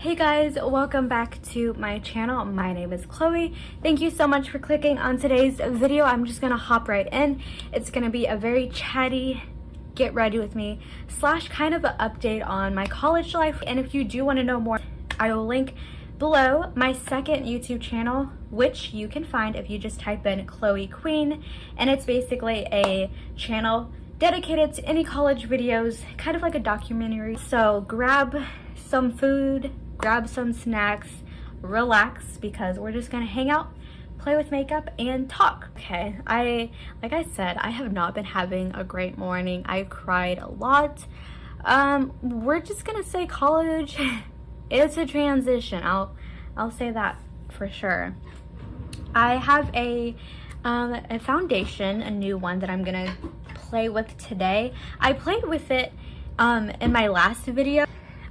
Hey guys, welcome back to my channel. My name is Chloe. Thank you so much for clicking on today's video. I'm just gonna hop right in. It's gonna be a very chatty get ready with me / kind of an update on my college life. And if you do want to know more, I will link below my second YouTube channel, which you can find if you just type in Chloe Queen, and it's basically a channel dedicated to any college videos, kind of like a documentary. So grab some food, grab some snacks, relax, because we're just gonna hang out, play with makeup, and talk. Okay, like I said, I have not been having a great morning. I cried a lot. We're just gonna say college it's a transition. I'll say that for sure. I have a foundation, a new one that I'm gonna play with today. I played with it in my last video.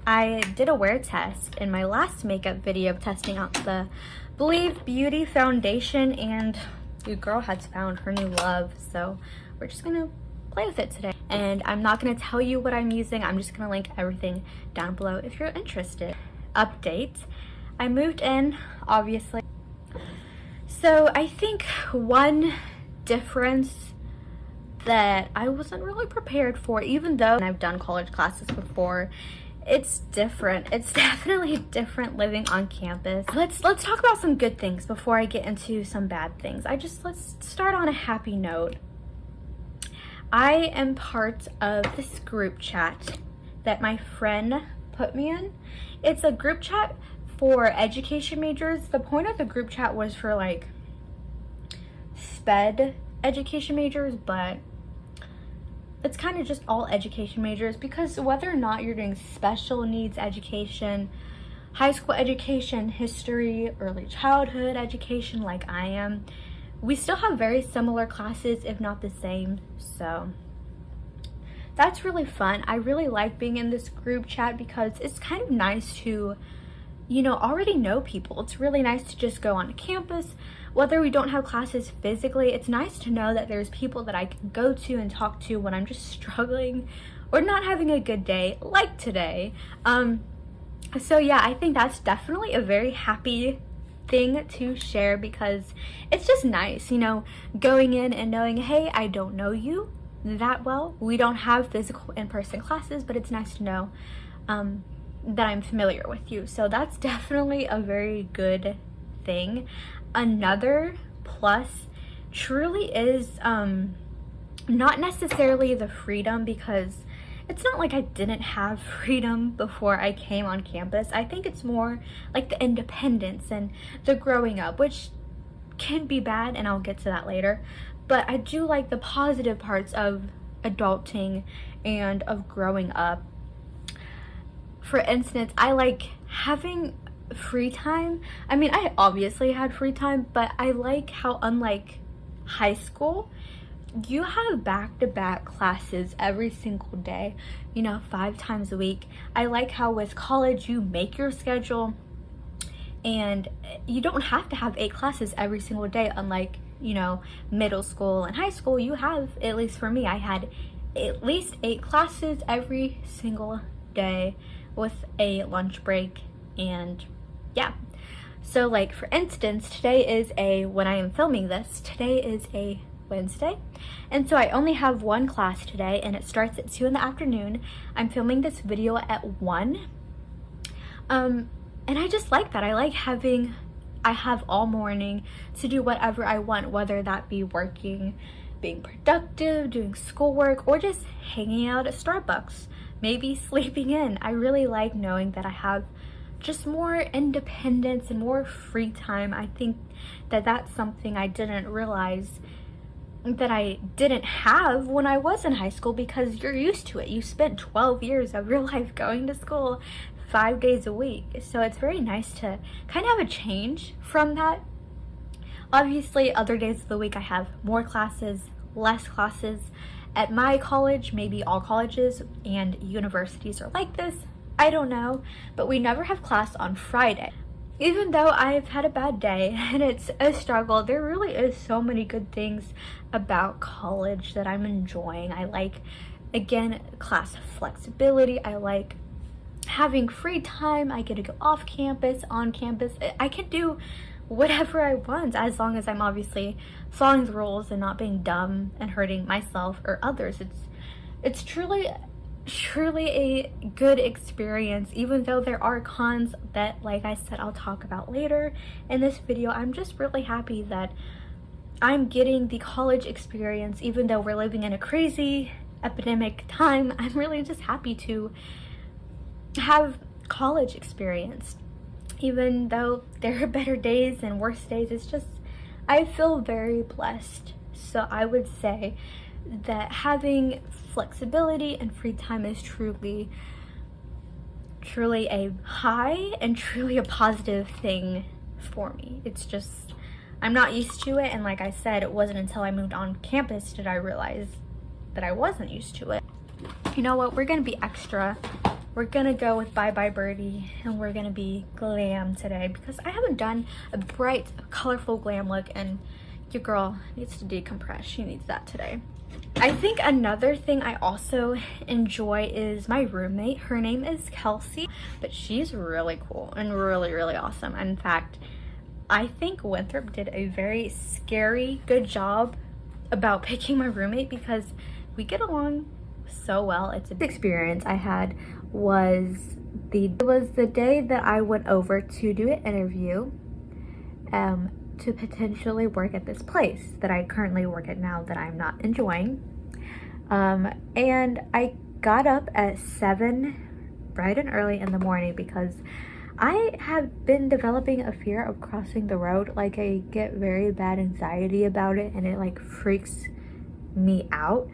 I did a wear test in my last makeup video testing out the Believe Beauty foundation, and your girl has found her new love, so we're just gonna play with it today. And I'm not gonna tell you what I'm using. I'm just gonna link everything down below if you're interested. Update: I moved in, obviously. So I think one difference that I wasn't really prepared for, even though I've done college classes before, it's different. It's definitely different living on campus. Let's talk about some good things before I get into some bad things. Let's start on a happy note. I am part of this group chat that my friend put me in. It's a group chat for education majors. The point of the group chat was for like sped education majors, but it's kind of just all education majors, because whether or not you're doing special needs education, high school education, history, early childhood education like I am, we still have very similar classes, if not the same. So that's really fun. I really like being in this group chat because it's kind of nice to, you know, already know people. It's really nice to just go on campus. Whether we don't have classes physically, it's nice to know that there's people that I can go to and talk to when I'm just struggling or not having a good day, like today. So yeah, I think that's definitely a very happy thing to share, because it's just nice, you know, going in and knowing, hey, I don't know you that well. We don't have physical in-person classes, but it's nice to know that I'm familiar with you. So that's definitely a very good thing. Another plus truly is not necessarily the freedom, because it's not like I didn't have freedom before I came on campus. I think it's more like the independence and the growing up, which can be bad, and I'll get to that later. But I do like the positive parts of adulting and of growing up. For instance, I like having free time. I mean, I obviously had free time, but I like how, unlike high school, you have back-to-back classes every single day, you know, 5 times a week. I like how with college you make your schedule and you don't have to have 8 classes every single day, unlike, you know, middle school and high school. You have, at least for me, I had at least 8 classes every single day with a lunch break. And yeah, so like for instance, today is when I am filming this, today is a Wednesday, and so I only have one class today, and it starts at 2 in the afternoon. I'm filming this video at 1, and I just like that. I like I have all morning to do whatever I want, whether that be working, being productive, doing schoolwork, or just hanging out at Starbucks, maybe sleeping in. I really like knowing that I have just more independence and more free time. I think that that's something I didn't realize that I didn't have when I was in high school, because you're used to it. You spent 12 years of your life going to school 5 days a week. So it's very nice to kind of have a change from that. Obviously, other days of the week I have more classes, less classes. At my college, maybe all colleges and universities are like this, I don't know, but we never have class on Friday. Even though I've had a bad day and it's a struggle, there really is so many good things about college that I'm enjoying. I like, again, class flexibility. I like having free time. I get to go off campus, on campus. I can do whatever I want as long as I'm obviously following the rules and not being dumb and hurting myself or others. It's truly a good experience, even though there are cons that, like I said, I'll talk about later in this video. I'm just really happy that I'm getting the college experience, even though we're living in a crazy epidemic time. I'm really just happy to have college experience, even though there are better days and worse days. It's just, I feel very blessed. So I would say that having flexibility and free time is truly a high and truly a positive thing for me. It's just, I'm not used to it, and like I said, it wasn't until I moved on campus did I realize that I wasn't used to it. You know what, we're gonna be extra. We're gonna go with Bye Bye Birdie, and we're gonna be glam today because I haven't done a bright, colorful glam look, and your girl needs to decompress. She needs that today. I think another thing I also enjoy is my roommate. Her name is Kelsey, but she's really cool and really awesome. In fact, I think Winthrop did a very scary good job about picking my roommate because we get along so well. It's a big experience I had was the day that I went over to do an interview to potentially work at this place that I currently work at now that I'm not enjoying. And I got up at 7 bright and early in the morning because I have been developing a fear of crossing the road. Like, I get very bad anxiety about it, and it like freaks me out.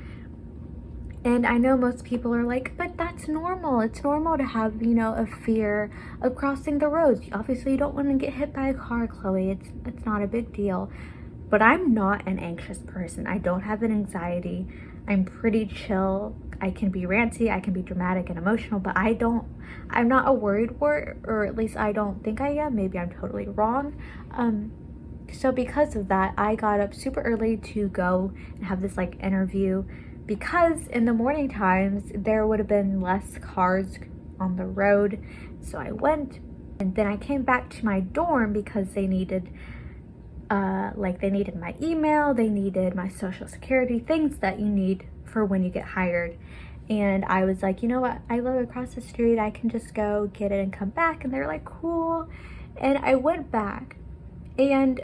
And I know most people are like, but that's normal. It's normal to have, you know, a fear of crossing the roads. Obviously, you don't want to get hit by a car, Chloe. It's not a big deal. But I'm not an anxious person. I don't have an anxiety. I'm pretty chill. I can be ranty, I can be dramatic and emotional, but I'm not a worried wart, or at least I don't think I am. Maybe I'm totally wrong. So because of that, I got up super early to go and have this like interview, because in the morning times there would have been less cars on the road. So I went, and then I came back to my dorm because they needed my email, they needed my social security, things that you need for when you get hired. And I was like, you know what, I live across the street, I can just go get it and come back. And they're like, cool. And I went back, and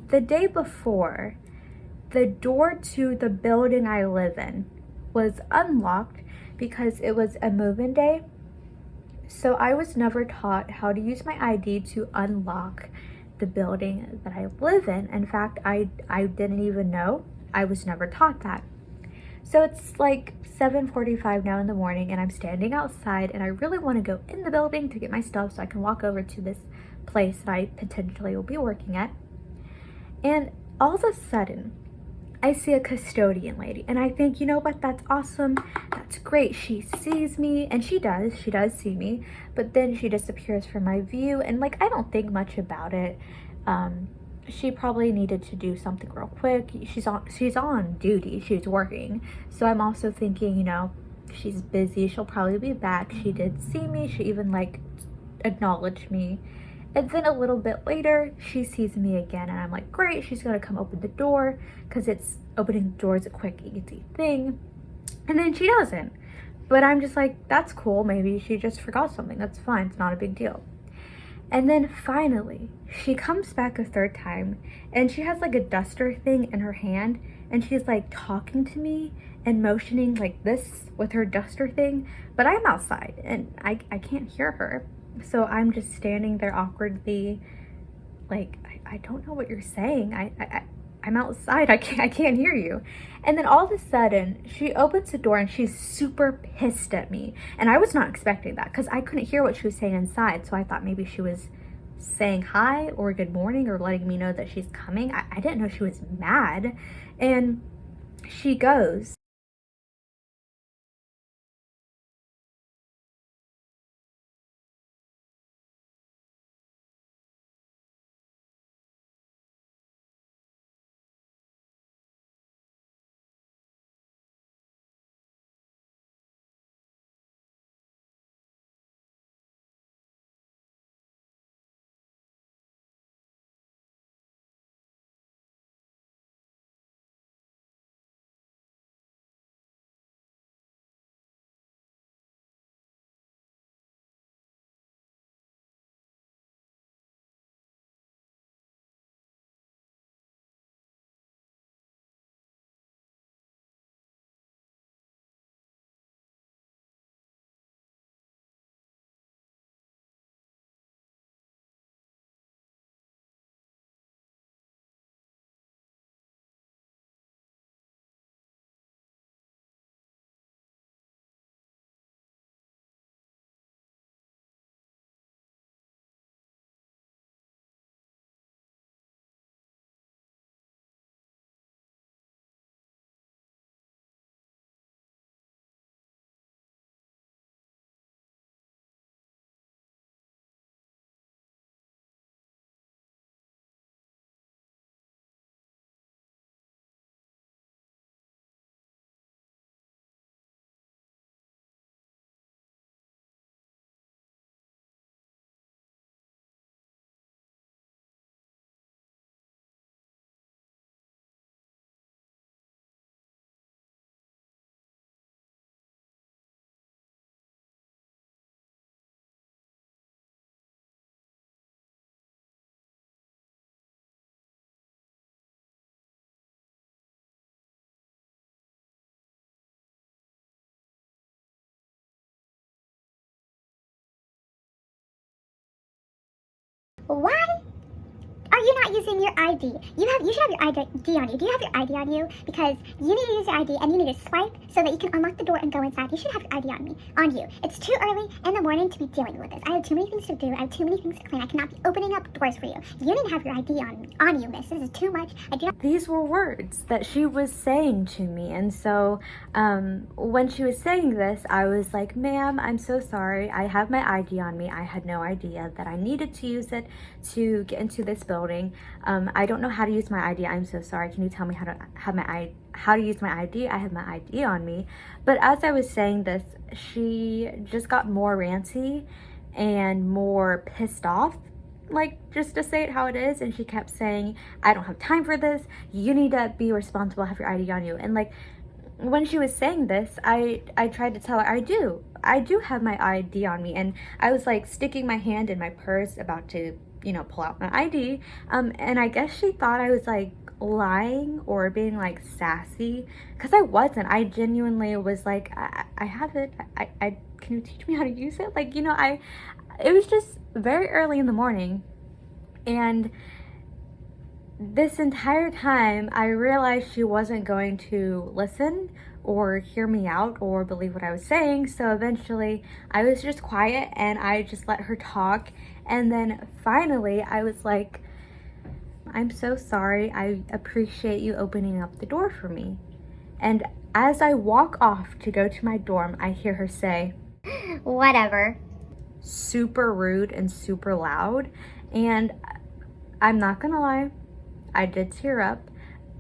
the day before, the door to the building I live in was unlocked because it was a move-in day. So I was never taught how to use my ID to unlock the building that I live in. In fact, I didn't even know. I was never taught that. So it's like 7:45 now in the morning, and I'm standing outside, and I really want to go in the building to get my stuff so I can walk over to this place that I potentially will be working at. And all of a sudden, I see a custodian lady, and I think, you know what, that's awesome, that's great. She sees me, and she does see me, but then she disappears from my view, and like, I don't think much about it. She probably needed to do something real quick. She's on duty, she's working. So I'm also thinking, you know, she's busy, she'll probably be back. She did see me, she even like acknowledged me. And then a little bit later, she sees me again, and I'm like, great, she's gonna come open the door, because it's opening the door is a quick, easy thing. And then she doesn't. But I'm just like, that's cool, maybe she just forgot something, that's fine, it's not a big deal. And then finally, she comes back a third time, and she has like a duster thing in her hand, and she's like talking to me and motioning like this with her duster thing, but I'm outside, and I can't hear her. So I'm just standing there awkwardly, like, I don't know what you're saying. I'm outside, I can't hear you. And then all of a sudden, she opens the door, and she's super pissed at me. And I was not expecting that, because I couldn't hear what she was saying inside. So I thought maybe she was saying hi or good morning or letting me know that she's coming. I didn't know she was mad. And she goes, Why are you not using your ID? You should have your ID on you. Do you have your ID on you? Because you need to use your ID and you need to swipe so that you can unlock the door and go inside. You should have your ID on you. It's too early in the morning to be dealing with this. I have too many things to do. I have too many things to clean. I cannot be opening up doors for you. You need to have your ID on you, miss. This is too much. I do not. These were words that she was saying to me, and so when she was saying this, I was like, ma'am, I'm so sorry. I have my ID on me. I had no idea that I needed to use it to get into this building. I don't know how to use my ID. I'm so sorry. Can you tell me how to use my ID? I have my ID on me. But as I was saying this, she just got more ranty and more pissed off, like, just to say it how it is. And she kept saying, I don't have time for this. You need to be responsible, have your ID on you. And like, when she was saying this, I tried to tell her, I do have my ID on me. And I was like sticking my hand in my purse about to, you know, pull out my ID. And I guess she thought I was like lying or being like sassy, because I wasn't. I genuinely was like, I have it. I can you teach me how to use it? Like, you know, it was just very early in the morning, and this entire time I realized she wasn't going to listen or hear me out or believe what I was saying. So eventually I was just quiet and I just let her talk. And then finally I was like, I'm so sorry. I appreciate you opening up the door for me. And as I walk off to go to my dorm, I hear her say, Whatever. super rude and super loud. And I'm not gonna lie, I did tear up,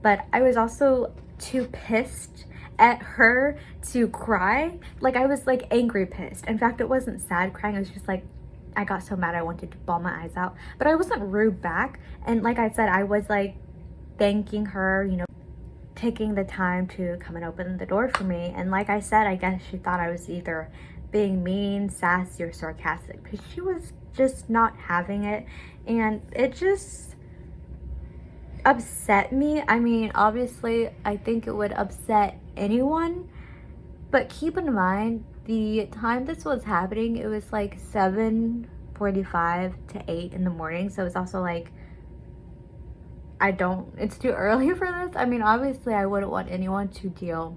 but I was also too pissed at her to cry. Like, I was like angry pissed. In fact, it wasn't sad crying. It was just like, I got so mad I wanted to bawl my eyes out, but I wasn't rude back. And like I said, I was like thanking her, you know, taking the time to come and open the door for me. And like I said, I guess she thought I was either being mean, sassy, or sarcastic, because she was just not having it. And it just upset me. I mean, obviously I think it would upset anyone, but keep in mind the time this was happening, it was like 7:45 to 8 in the morning. So it's also like, it's too early for this. I mean, obviously I wouldn't want anyone to deal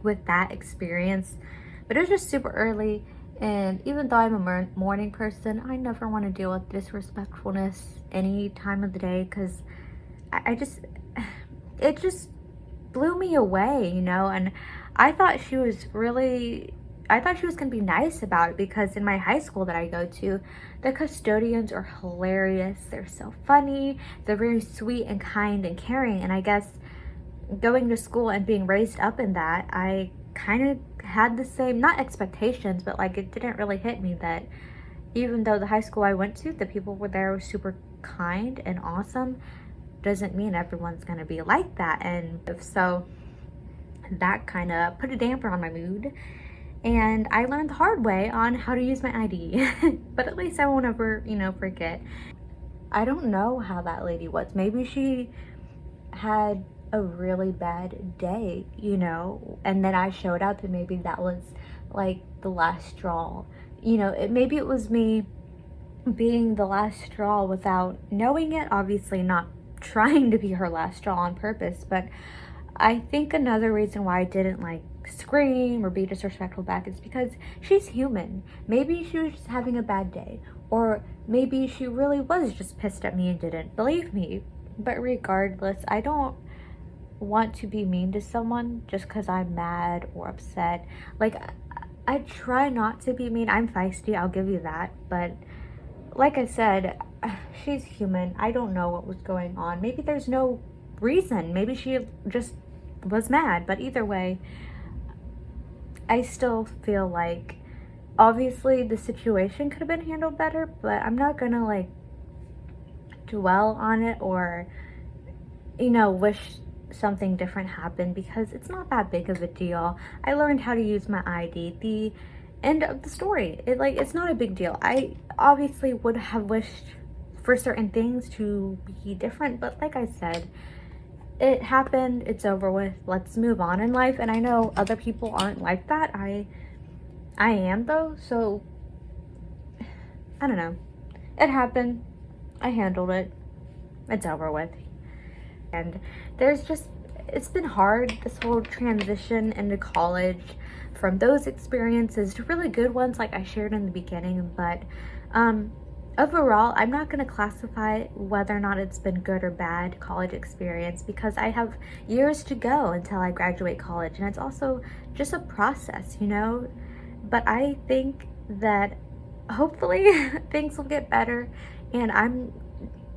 with that experience, but it was just super early. And even though I'm a morning person, I never want to deal with disrespectfulness any time of the day, because it just blew me away, you know. And I thought she was gonna be nice about it, because in my high school that I go to, the custodians are hilarious. They're so funny. They're very sweet and kind and caring. And I guess going to school and being raised up in that, I kind of had the same, not expectations, but like it didn't really hit me that even though the high school I went to, the people were super kind and awesome, doesn't mean everyone's gonna be like that. And so that kind of put a damper on my mood. And I learned the hard way on how to use my ID. But at least I won't ever, you know, forget. I don't know how that lady was. Maybe she had a really bad day, you know, and then I showed up, and maybe that was like the last straw. You know, maybe it was me being the last straw without knowing it. Obviously not trying to be her last straw on purpose, but I think another reason why I didn't like scream or be disrespectful back is because she's human. Maybe she was just having a bad day, or maybe she really was just pissed at me and didn't believe me. But regardless, I don't want to be mean to someone just because I'm mad or upset. Like, I try not to be mean. I'm feisty, I'll give you that, but like I said, she's human. I don't know what was going on. Maybe there's no reason. Maybe she just was mad. But either way, I still feel like obviously the situation could have been handled better, but I'm not gonna like dwell on it or, you know, wish something different happened, because it's not that big of a deal. I learned how to use my ID. The end of the story. It's not a big deal. I obviously would have wished for certain things to be different, but like I said, it happened, it's over with, let's move on in life. And I know other people aren't like that. I am though, so I don't know. It happened. I handled it. It's over with. And it's been hard, this whole transition into college, from those experiences to really good ones like I shared in the beginning. But overall, I'm not going to classify whether or not it's been good or bad college experience, because I have years to go until I graduate college, and it's also just a process, you know. But I think that hopefully things will get better, and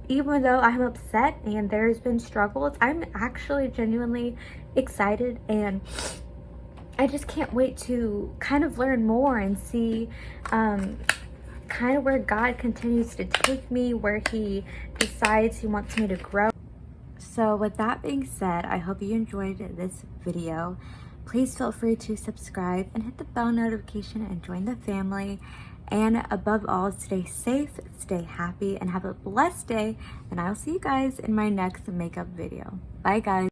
even though I'm upset and there's been struggles, I'm actually genuinely excited, and I just can't wait to kind of learn more and see kind of where God continues to take me, where he decides he wants me to grow. So with that being said, I hope you enjoyed this video. Please feel free to subscribe and hit the bell notification and join the family. And above all, stay safe, stay happy, and have a blessed day. And I'll see you guys in my next makeup video. Bye guys.